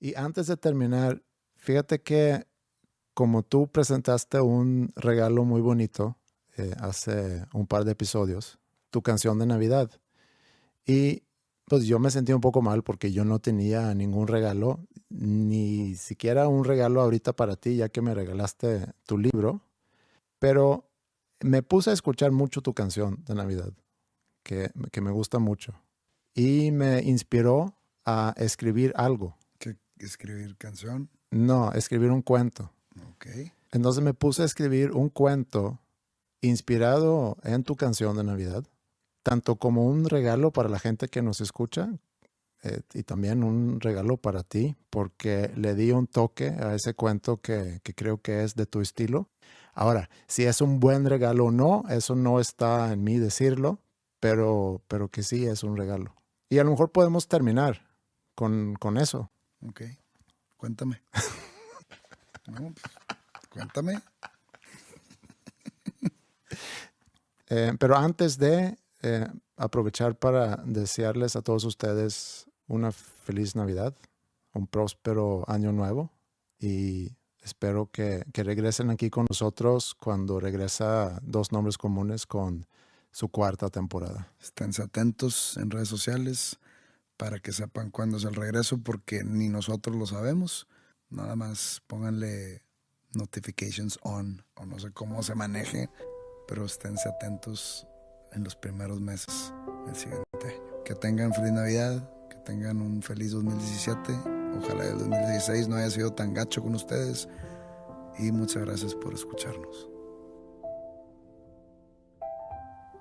Y antes de terminar, fíjate que como tú presentaste un regalo muy bonito hace un par de episodios, tu canción de Navidad. Y pues yo me sentí un poco mal porque yo no tenía ningún regalo, ni siquiera un regalo ahorita para ti, ya que me regalaste tu libro. Pero me puse a escuchar mucho tu canción de Navidad, que me gusta mucho. Y me inspiró a escribir algo. ¿Qué escribir canción? No, escribir un cuento. Ok. Entonces me puse a escribir un cuento inspirado en tu canción de Navidad, tanto como un regalo para la gente que nos escucha y también un regalo para ti, porque le di un toque a ese cuento que creo que es de tu estilo. Ahora, si es un buen regalo o no, eso no está en mí decirlo, pero que sí es un regalo. Y a lo mejor podemos terminar con eso. Ok. Cuéntame. No, pues, cuéntame. Pero antes de aprovechar para desearles a todos ustedes una feliz Navidad, un próspero año nuevo y espero que regresen aquí con nosotros cuando regresa Dos Nombres Comunes con su cuarta temporada. Esténse atentos en redes sociales para que sepan cuándo es el regreso, porque ni nosotros lo sabemos. Nada más pónganle notifications on, o no sé cómo se maneje, pero esténse atentos en los primeros meses del siguiente año. Que tengan feliz Navidad, que tengan un feliz 2017. Ojalá el 2016 no haya sido tan gacho con ustedes. Y muchas gracias por escucharnos.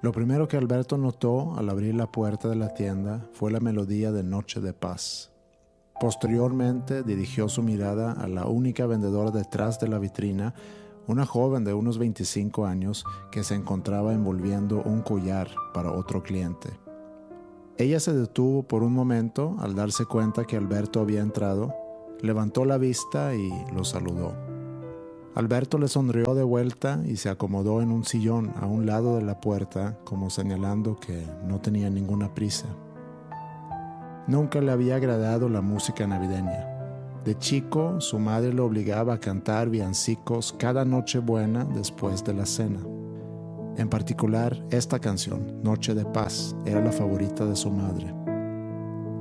Lo primero que Alberto notó al abrir la puerta de la tienda fue la melodía de Noche de Paz. Posteriormente dirigió su mirada a la única vendedora detrás de la vitrina, una joven de unos 25 años que se encontraba envolviendo un collar para otro cliente. Ella se detuvo por un momento al darse cuenta que Alberto había entrado, levantó la vista y lo saludó. Alberto le sonrió de vuelta y se acomodó en un sillón a un lado de la puerta, como señalando que no tenía ninguna prisa. Nunca le había agradado la música navideña. De chico, su madre lo obligaba a cantar villancicos cada Nochebuena después de la cena. En particular, esta canción, Noche de Paz, era la favorita de su madre.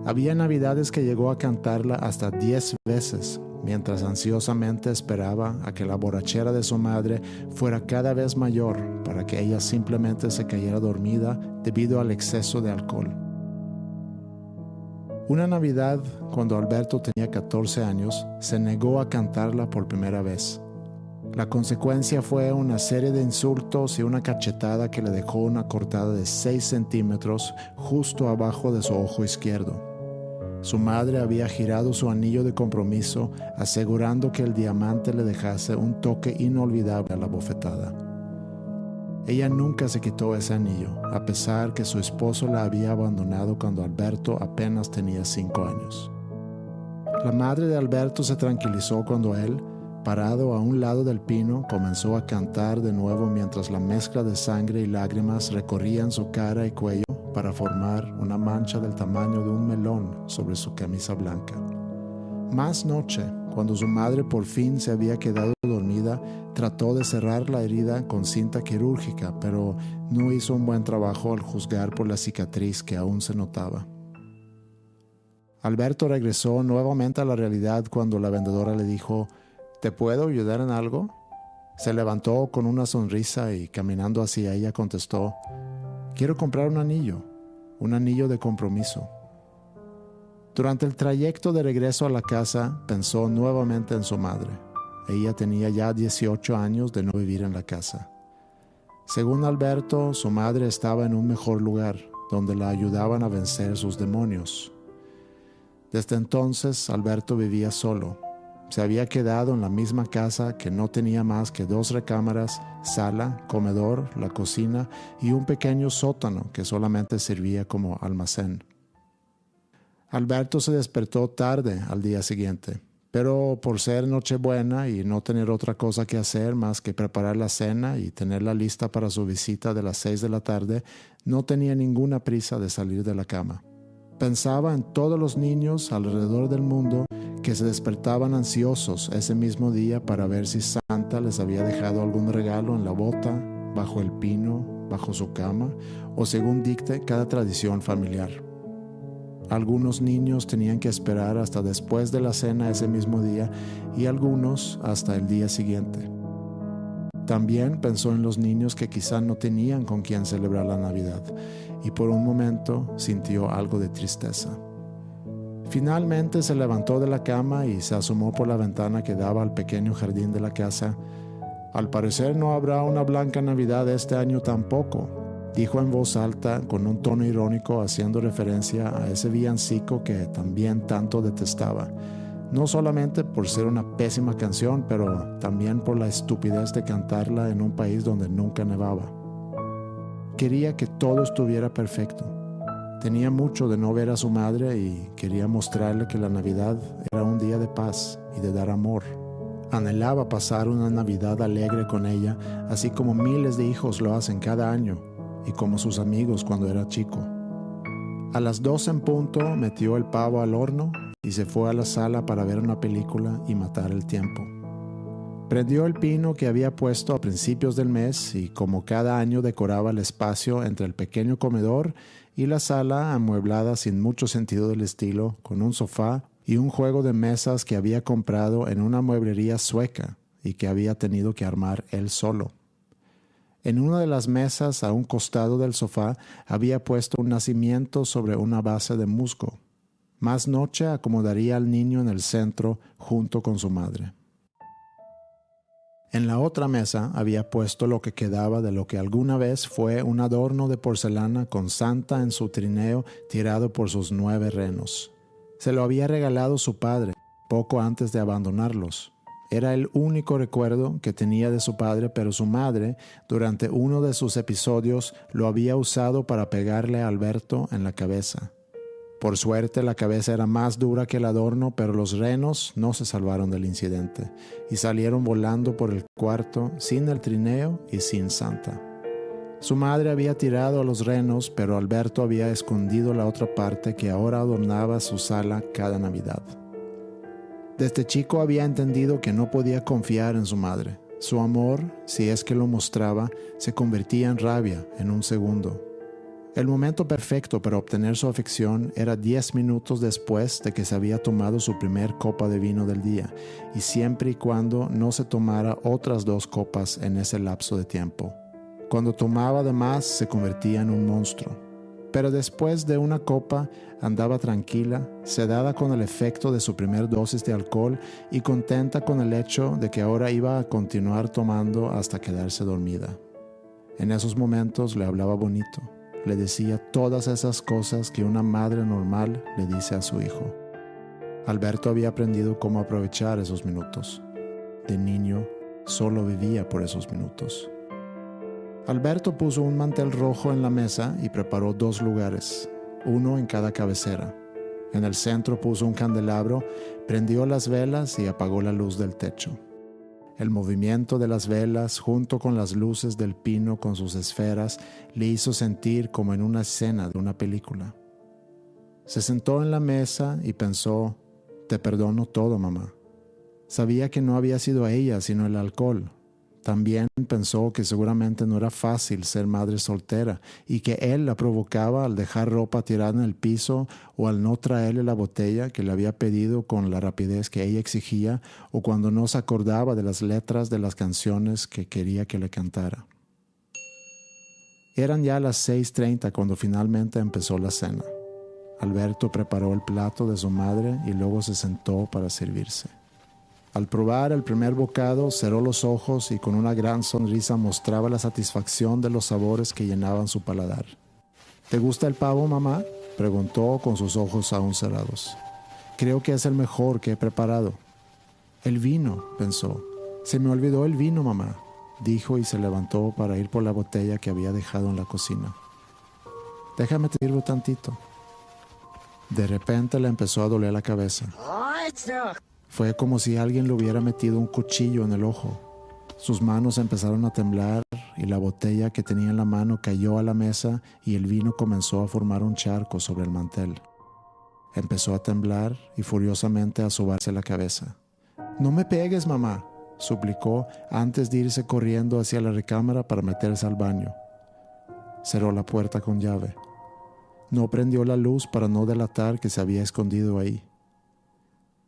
Había navidades que llegó a cantarla hasta 10 veces, mientras ansiosamente esperaba a que la borrachera de su madre fuera cada vez mayor para que ella simplemente se cayera dormida debido al exceso de alcohol. Una Navidad, cuando Alberto tenía 14 años, se negó a cantarla por primera vez. La consecuencia fue una serie de insultos y una cachetada que le dejó una cortada de 6 centímetros justo abajo de su ojo izquierdo. Su madre había girado su anillo de compromiso, asegurando que el diamante le dejase un toque inolvidable a la bofetada. Ella nunca se quitó ese anillo, a pesar que su esposo la había abandonado cuando Alberto apenas tenía 5 años. La madre de Alberto se tranquilizó cuando él, parado a un lado del pino, comenzó a cantar de nuevo mientras la mezcla de sangre y lágrimas recorrían su cara y cuello para formar una mancha del tamaño de un melón sobre su camisa blanca. Más noche, cuando su madre por fin se había quedado dormida, trató de cerrar la herida con cinta quirúrgica, pero no hizo un buen trabajo al juzgar por la cicatriz que aún se notaba. Alberto regresó nuevamente a la realidad cuando la vendedora le dijo: ¿te puedo ayudar en algo? Se levantó con una sonrisa y caminando hacia ella contestó: quiero comprar un anillo de compromiso. Durante el trayecto de regreso a la casa, pensó nuevamente en su madre. Ella tenía ya 18 años de no vivir en la casa. Según Alberto, su madre estaba en un mejor lugar, donde la ayudaban a vencer sus demonios. Desde entonces, Alberto vivía solo. Se había quedado en la misma casa que no tenía más que 2 recámaras, sala, comedor, la cocina y un pequeño sótano que solamente servía como almacén. Alberto se despertó tarde al día siguiente, pero por ser Nochebuena y no tener otra cosa que hacer más que preparar la cena y tenerla lista para su visita de las 6 de la tarde, no tenía ninguna prisa de salir de la cama. Pensaba en todos los niños alrededor del mundo que que se despertaban ansiosos ese mismo día para ver si Santa les había dejado algún regalo en la bota, bajo el pino, bajo su cama, o según dicte cada tradición familiar. Algunos niños tenían que esperar hasta después de la cena ese mismo día y algunos hasta el día siguiente. También pensó en los niños que quizá no tenían con quién celebrar la Navidad y por un momento sintió algo de tristeza. Finalmente se levantó de la cama y se asomó por la ventana que daba al pequeño jardín de la casa. «Al parecer no habrá una blanca Navidad este año tampoco», dijo en voz alta con un tono irónico, haciendo referencia a ese villancico que también tanto detestaba, no solamente por ser una pésima canción, pero también por la estupidez de cantarla en un país donde nunca nevaba. Quería que todo estuviera perfecto. Tenía mucho de no ver a su madre y quería mostrarle que la Navidad era un día de paz y de dar amor. Anhelaba pasar una Navidad alegre con ella, así como miles de hijos lo hacen cada año y como sus amigos cuando era chico. A las 2 en punto metió el pavo al horno y se fue a la sala para ver una película y matar el tiempo. Prendió el pino que había puesto a principios del mes y como cada año decoraba el espacio entre el pequeño comedor y la sala amueblada sin mucho sentido del estilo, con un sofá y un juego de mesas que había comprado en una mueblería sueca y que había tenido que armar él solo. En una de las mesas a un costado del sofá había puesto un nacimiento sobre una base de musgo. Más noche acomodaría al niño en el centro junto con su madre. En la otra mesa había puesto lo que quedaba de lo que alguna vez fue un adorno de porcelana con Santa en su trineo tirado por sus 9 renos. Se lo había regalado su padre poco antes de abandonarlos. Era el único recuerdo que tenía de su padre, pero su madre, durante uno de sus episodios, lo había usado para pegarle a Alberto en la cabeza. Por suerte, la cabeza era más dura que el adorno, pero los renos no se salvaron del incidente y salieron volando por el cuarto sin el trineo y sin Santa. Su madre había tirado a los renos, pero Alberto había escondido la otra parte que ahora adornaba su sala cada Navidad. Desde chico había entendido que no podía confiar en su madre. Su amor, si es que lo mostraba, se convertía en rabia en un segundo. El momento perfecto para obtener su afección era 10 minutos después de que se había tomado su primer copa de vino del día, y siempre y cuando no se tomara otras 2 copas en ese lapso de tiempo. Cuando tomaba de más se convertía en un monstruo. Pero después de una copa andaba tranquila, sedada con el efecto de su primer dosis de alcohol y contenta con el hecho de que ahora iba a continuar tomando hasta quedarse dormida. En esos momentos le hablaba bonito. Le decía todas esas cosas que una madre normal le dice a su hijo. Alberto había aprendido cómo aprovechar esos minutos. De niño, solo vivía por esos minutos. Alberto puso un mantel rojo en la mesa y preparó 2 lugares, uno en cada cabecera. En el centro puso un candelabro, prendió las velas y apagó la luz del techo. El movimiento de las velas, junto con las luces del pino con sus esferas, le hizo sentir como en una escena de una película. Se sentó en la mesa y pensó, «Te perdono todo, mamá». Sabía que no había sido ella, sino el alcohol. También pensó que seguramente no era fácil ser madre soltera y que él la provocaba al dejar ropa tirada en el piso o al no traerle la botella que le había pedido con la rapidez que ella exigía o cuando no se acordaba de las letras de las canciones que quería que le cantara. Eran ya las 6:30 cuando finalmente empezó la cena. Alberto preparó el plato de su madre y luego se sentó para servirse. Al probar el primer bocado, cerró los ojos y con una gran sonrisa mostraba la satisfacción de los sabores que llenaban su paladar. «¿Te gusta el pavo, mamá?», preguntó con sus ojos aún cerrados. «Creo que es el mejor que he preparado». «El vino», pensó. «Se me olvidó el vino, mamá», dijo y se levantó para ir por la botella que había dejado en la cocina. «Déjame te sirvo tantito». De repente le empezó a doler la cabeza. Fue como si alguien le hubiera metido un cuchillo en el ojo. Sus manos empezaron a temblar y la botella que tenía en la mano cayó a la mesa y el vino comenzó a formar un charco sobre el mantel. Empezó a temblar y furiosamente a sobarse la cabeza. «No me pegues, mamá», suplicó antes de irse corriendo hacia la recámara para meterse al baño. Cerró la puerta con llave. No prendió la luz para no delatar que se había escondido ahí.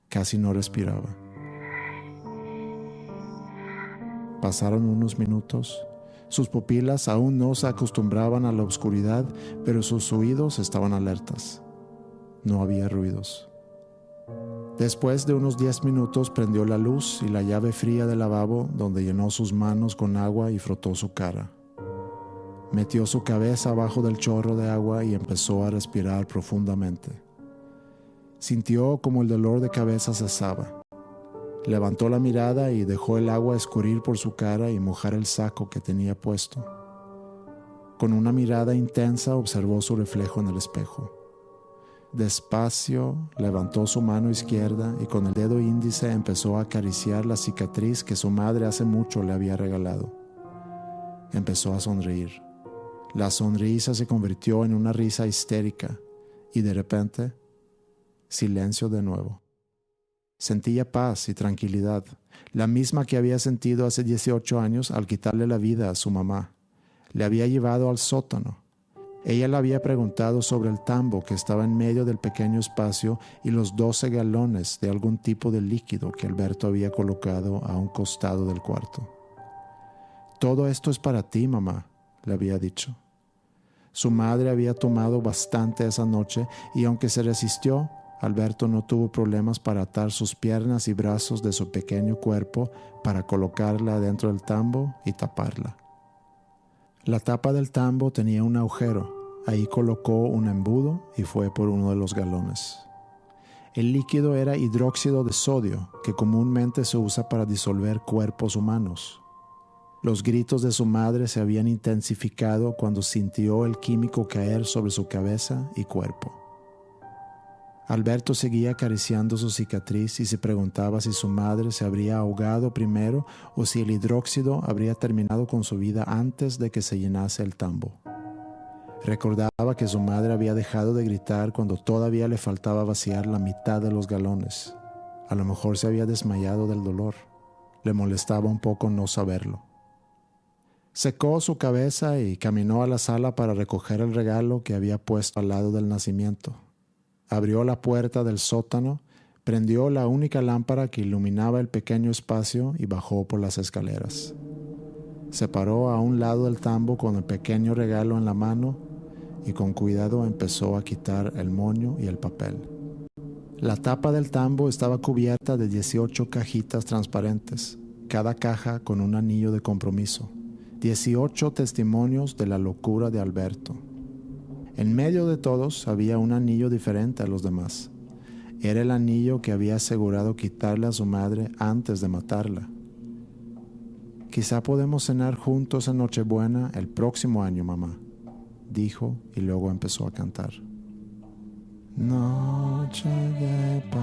Casi no respiraba. Pasaron unos minutos. Sus pupilas aún no se acostumbraban a la oscuridad, pero sus oídos estaban alertas. No había ruidos. Después de unos 10 minutos prendió la luz y la llave fría del lavabo, donde llenó sus manos con agua y frotó su cara. Metió su cabeza abajo del chorro de agua y empezó a respirar profundamente. Sintió como el dolor de cabeza cesaba. Levantó la mirada y dejó el agua escurrir por su cara y mojar el saco que tenía puesto. Con una mirada intensa observó su reflejo en el espejo. Despacio levantó su mano izquierda y con el dedo índice empezó a acariciar la cicatriz que su madre hace mucho le había regalado. Empezó a sonreír. La sonrisa se convirtió en una risa histérica y de repente, silencio de nuevo. Sentía paz y tranquilidad, la misma que había sentido hace 18 años al quitarle la vida a su mamá. Le había llevado al sótano. Ella le había preguntado sobre el tambo que estaba en medio del pequeño espacio y los 12 galones de algún tipo de líquido que Alberto había colocado a un costado del cuarto. «Todo esto es para ti, mamá», le había dicho. Su madre había tomado bastante esa noche y aunque se resistió, Alberto no tuvo problemas para atar sus piernas y brazos de su pequeño cuerpo para colocarla dentro del tambo y taparla. La tapa del tambo tenía un agujero. Ahí colocó un embudo y fue por uno de los galones. El líquido era hidróxido de sodio, que comúnmente se usa para disolver cuerpos humanos. Los gritos de su madre se habían intensificado cuando sintió el químico caer sobre su cabeza y cuerpo. Alberto seguía acariciando su cicatriz y se preguntaba si su madre se habría ahogado primero o si el hidróxido habría terminado con su vida antes de que se llenase el tambo. Recordaba que su madre había dejado de gritar cuando todavía le faltaba vaciar la mitad de los galones. A lo mejor se había desmayado del dolor. Le molestaba un poco no saberlo. Secó su cabeza y caminó a la sala para recoger el regalo que había puesto al lado del nacimiento. Abrió la puerta del sótano, prendió la única lámpara que iluminaba el pequeño espacio y bajó por las escaleras. Se paró a un lado del tambo con el pequeño regalo en la mano y con cuidado empezó a quitar el moño y el papel. La tapa del tambo estaba cubierta de 18 cajitas transparentes, cada caja con un anillo de compromiso. 18 testimonios de la locura de Alberto. En medio de todos había un anillo diferente a los demás. Era el anillo que había asegurado quitarle a su madre antes de matarla. «Quizá podemos cenar juntos en Nochebuena el próximo año, mamá», dijo y luego empezó a cantar. Noche de paz.